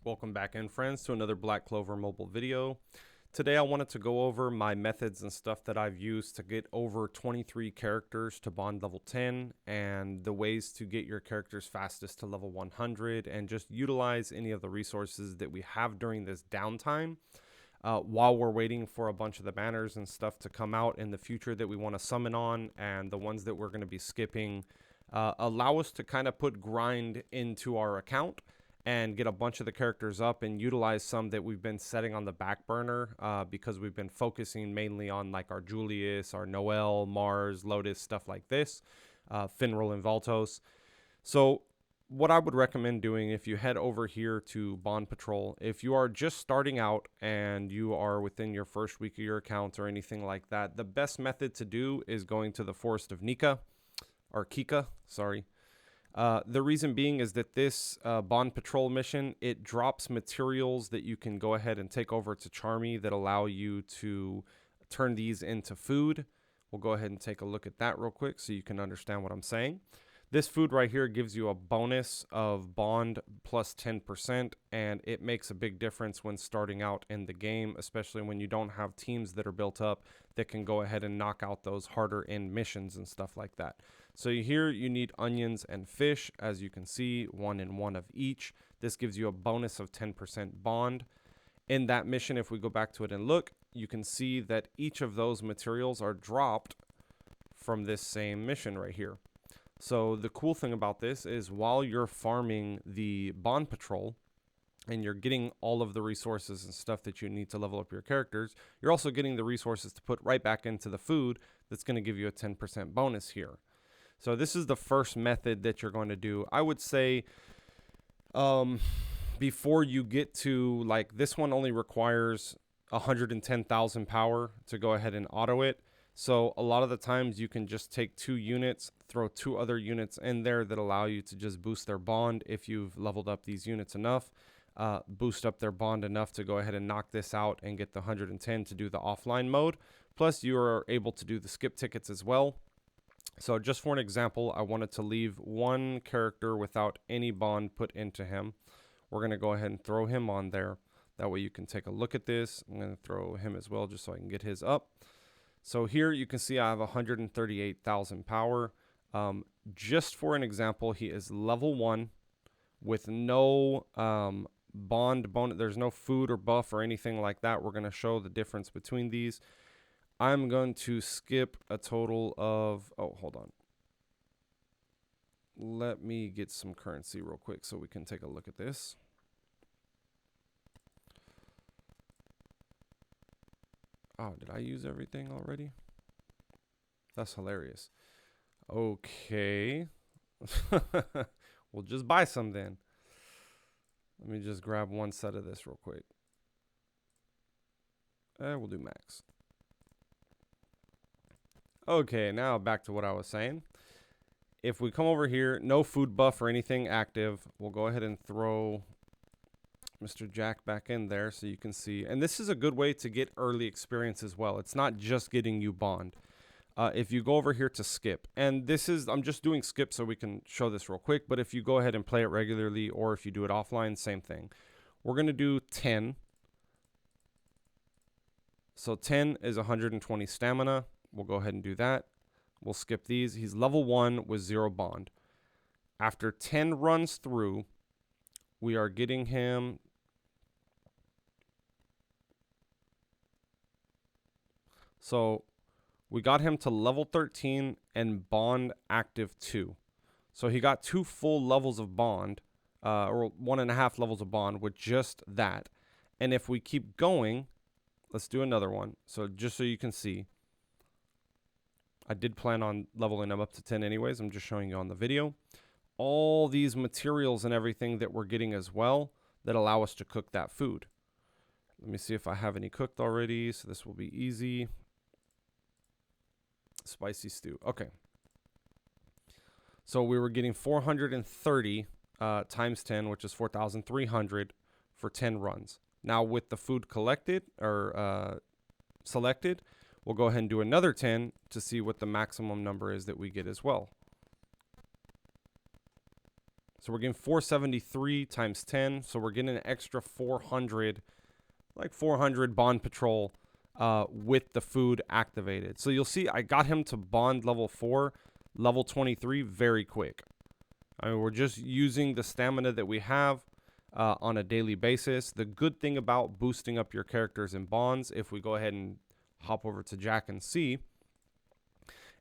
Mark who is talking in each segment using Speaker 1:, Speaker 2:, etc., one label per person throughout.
Speaker 1: Welcome back in, friends, to another Black Clover mobile video. Today I wanted to go over my methods and stuff that I've used to get over 23 characters to bond level 10 and the ways to get your characters fastest to level 100 and just utilize any of the resources that we have during this downtime while we're waiting for a bunch of the banners and stuff to come out in the future that we want to summon on, and the ones that we're going to be skipping allow us to kind of put grind into our account and get a bunch of the characters up and utilize some that we've been setting on the back burner because we've been focusing mainly on like our Julius, our Noelle, Mars, Lotus, stuff like this, Finral and Valtos. So what I would recommend doing, if you head over here to Bond Patrol, if you are just starting out and you are within your first week of your account or anything like that, the best method to do is going to the Forest of Nika, or Kika, sorry. The reason being is that this Bond Patrol mission, it drops materials that you can go ahead and take over to Charmy that allow you to turn these into food. We'll go ahead and take a look at that real quick so you can understand what I'm saying. This food right here gives you a bonus of bond plus 10%, and it makes a big difference when starting out in the game, especially when you don't have teams that are built up that can go ahead and knock out those harder end missions and stuff like that. So here you need onions and fish, as you can see, 1 and 1 of each. This gives you a bonus of 10% bond. In that mission, if we go back to it and look, you can see that each of those materials are dropped from this same mission right here. So the cool thing about this is while you're farming the Bond Patrol and you're getting all of the resources and stuff that you need to level up your characters, you're also getting the resources to put right back into the food that's going to give you a 10% bonus here. So this is the first method that you're going to do. I would say before you get to, like, this one only requires 110,000 power to go ahead and auto it. So a lot of the times you can just take 2 units, throw 2 other units in there that allow you to just boost their bond if you've leveled up these units enough, boost up their bond enough to go ahead and knock this out and get the 110 to do the offline mode. Plus you are able to do the skip tickets as well. So just for an example, I wanted to leave one character without any bond put into him. We're going to go ahead and throw him on there. That way you can take a look at this. I'm going to throw him as well just so I can get his up. So here you can see I have 138,000 power. Just for an example, he is level 1 with no bond bonus. There's no food or buff or anything like that. We're going to show the difference between these. I'm going to skip a total of, oh, hold on. Let me get some currency real quick so we can take a look at this. Oh, did I use everything already? That's hilarious. Okay. We'll just buy some then. Let me just grab one set of this real quick. We'll do max. Okay, now back to what I was saying. If we come over here, no food buff or anything active, we'll go ahead and throw Mr. Jack back in there so you can see. And this is a good way to get early experience as well. It's not just getting you bond. If you go over here to skip, and this is, I'm just doing skip so we can show this real quick, but if you go ahead and play it regularly or if you do it offline, same thing. We're going to do 10. So 10 is 120 stamina. We'll go ahead and do that. We'll skip these. He's level 1 with 0 bond. After 10 runs through, we are getting him. So we got him to level 13 and bond active 2. So he got 2 full levels of bond, or 1.5 levels of bond with just that. And if we keep going, let's do another one. So just so you can see, I did plan on leveling him up to 10 anyways. I'm just showing you on the video. All these materials and everything that we're getting as well that allow us to cook that food. Let me see if I have any cooked already. So this will be easy. Spicy stew. Okay. So we were getting 430 times 10, which is 4,300 for 10 runs. Now with the food collected or selected, we'll go ahead and do another 10 to see what the maximum number is that we get as well. So we're getting 473 times 10. So we're getting an extra 400, like 400 bond patrol with the food activated. So you'll see I got him to bond level 4, level 23 very quick. I mean, we're just using the stamina that we have on a daily basis. The good thing about boosting up your characters in bonds, if we go ahead and hop over to Jack and see,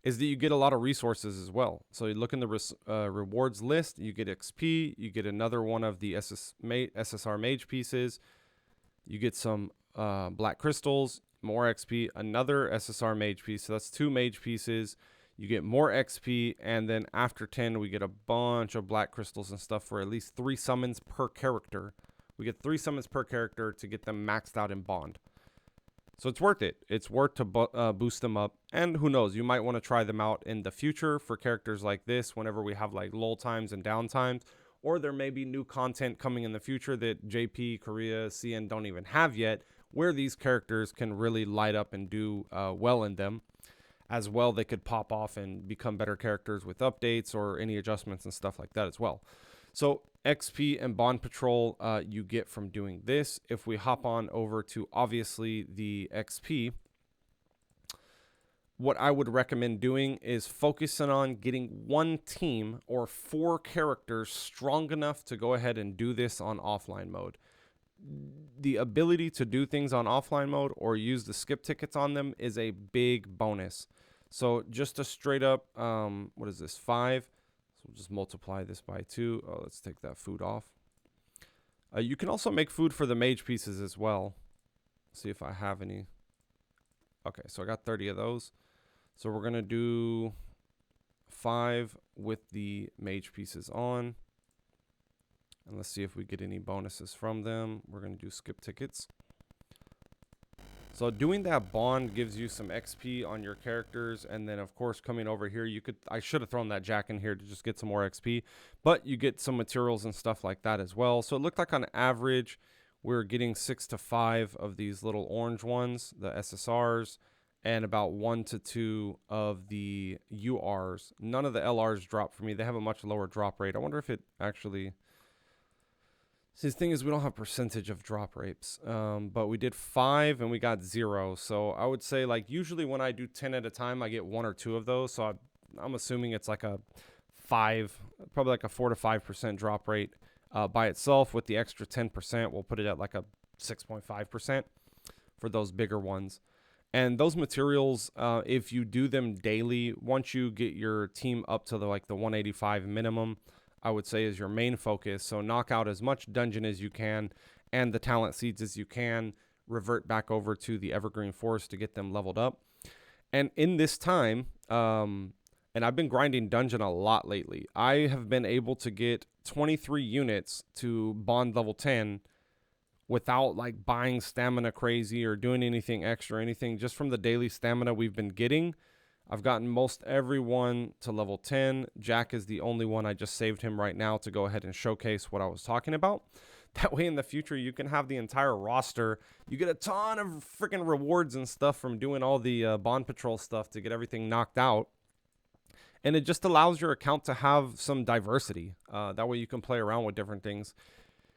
Speaker 1: is that you get a lot of resources as well. So you look in the rewards list, you get XP, you get another one of the SSR mage pieces, you get some black crystals, more XP, another SSR mage piece. So that's 2 mage pieces. You get more XP, and then after 10, we get a bunch of black crystals and stuff for at least 3 summons per character. We get 3 summons per character to get them maxed out in bond. So it's worth it. It's worth to boost them up. And who knows, you might want to try them out in the future for characters like this whenever we have like lull times and down times. Or there may be new content coming in the future that JP, Korea, CN don't even have yet, where these characters can really light up and do well in them. As well, they could pop off and become better characters with updates or any adjustments and stuff like that as well. So XP and bond patrol you get from doing this. If we hop on over to obviously the XP, what I would recommend doing is focusing on getting 1 team or 4 characters strong enough to go ahead and do this on offline mode. The ability to do things on offline mode or use the skip tickets on them is a big bonus. So just a straight up, what is this, 5? So we'll just multiply this by 2. Oh, let's take that food off. You can also make food for the mage pieces as well. See if I have any. Okay, so I got 30 of those. So we're going to do 5 with the mage pieces on. And let's see if we get any bonuses from them. We're going to do skip tickets. So doing that bond gives you some XP on your characters. And then, of course, coming over here, I should have thrown that Jack in here to just get some more XP. But you get some materials and stuff like that as well. So it looked like on average, we're getting 6 to 5 of these little orange ones, the SSRs, and about 1 to 2 of the URs. None of the LRs drop for me. They have a much lower drop rate. I wonder if it actually... See, the thing is, we don't have percentage of drop rates, but we did 5 and we got 0. So I would say, like, usually when I do 10 at a time, I get 1 or 2 of those. So I'm assuming it's like a 5, probably like a 4 to 5% drop rate by itself. With the extra 10%, we'll put it at like a 6.5% for those bigger ones. And those materials, if you do them daily, once you get your team up to the 185 minimum, I would say is your main focus. So knock out as much dungeon as you can and the talent seeds as you can. Revert back over to the Evergreen Forest to get them leveled up. And in this time, and I've been grinding dungeon a lot lately, I have been able to get 23 units to bond level 10 without like buying stamina crazy or doing anything extra or anything. Just from the daily stamina we've been getting, I've gotten most everyone to level 10. Jack is the only one. I just saved him right now to go ahead and showcase what I was talking about. That way in the future, you can have the entire roster. You get a ton of freaking rewards and stuff from doing all the bond patrol stuff to get everything knocked out. And it just allows your account to have some diversity. That way you can play around with different things.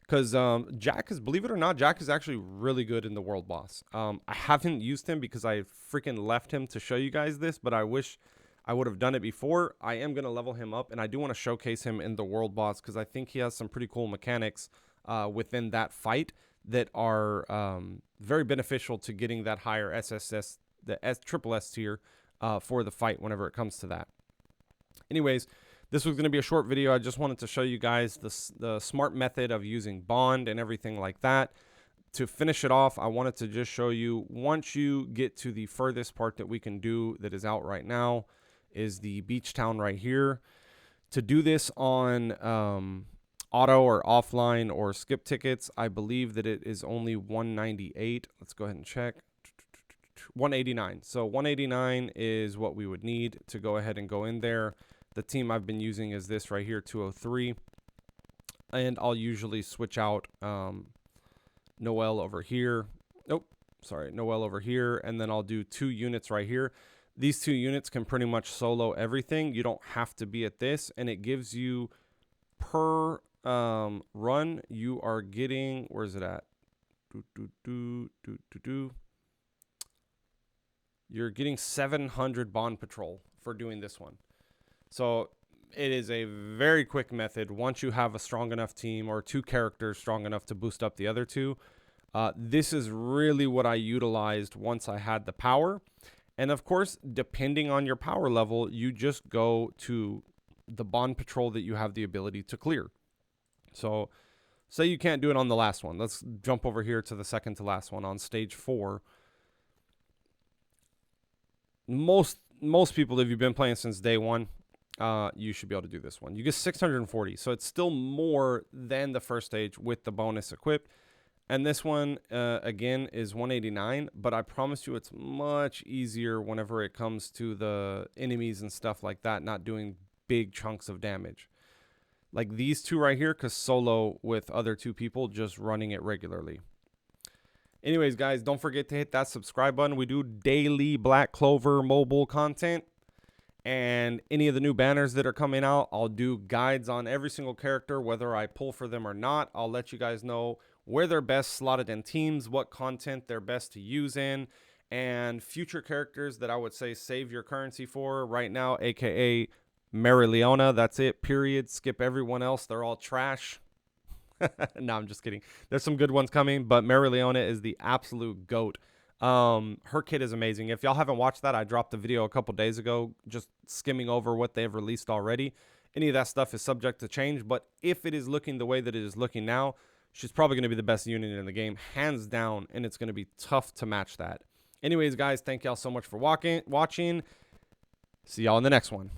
Speaker 1: Because Jack is, believe it or not, Jack is actually really good in the world boss. I haven't used him because I freaking left him to show you guys this, but I wish I would have done it before. I am going to level him up, and I do want to showcase him in the world boss because I think he has some pretty cool mechanics within that fight that are very beneficial to getting that higher SSS, the triple S tier for the fight whenever it comes to that. Anyways, this was going to be a short video. I just wanted to show you guys the smart method of using bond and everything like that. To finish it off, I wanted to just show you, once you get to the furthest part that we can do that is out right now, is the beach town right here. To do this on auto or offline or skip tickets, I believe that it is only 198. Let's go ahead and check. 189. So 189 is what we would need to go ahead and go in there. The team I've been using is this right here, 203. And I'll usually switch out Noelle over here. Nope, sorry, Noelle over here. And then I'll do 2 units right here. These 2 units can pretty much solo everything. You don't have to be at this. And it gives you per run, you are getting, where is it at? You're getting 700 bond patrol for doing this one. So it is a very quick method once you have a strong enough team or 2 characters strong enough to boost up the other 2. This is really what I utilized once I had the power. And of course, depending on your power level, you just go to the bond patrol that you have the ability to clear. So say you can't do it on the last one. Let's jump over here to the second to last one on stage 4. Most people, if you've been playing since day 1, you should be able to do this one. You get 640, so it's still more than the first stage with the bonus equipped. And this one, again, is 189, but I promise you it's much easier whenever it comes to the enemies and stuff like that, not doing big chunks of damage. Like these 2 right here, because solo with other 2 people just running it regularly. Anyways, guys, don't forget to hit that subscribe button. We do daily Black Clover mobile content. And any of the new banners that are coming out, I'll do guides on every single character, whether I pull for them or not. I'll let you guys know where they're best slotted in teams, what content they're best to use in, and future characters that I would say save your currency for right now, aka Marileona. That's it, period. Skip everyone else. They're all trash. No, I'm just kidding. There's some good ones coming, but Marileona is the absolute GOAT. Her kit is amazing. If y'all haven't watched that, I dropped a video a couple days ago just skimming over what they've released already. Any of that stuff is subject to change, but if it is looking the way that it is looking now, she's probably going to be the best unit in the game, hands down, and it's going to be tough to match that. Anyways, guys, thank y'all so much for watching. See y'all in the next one.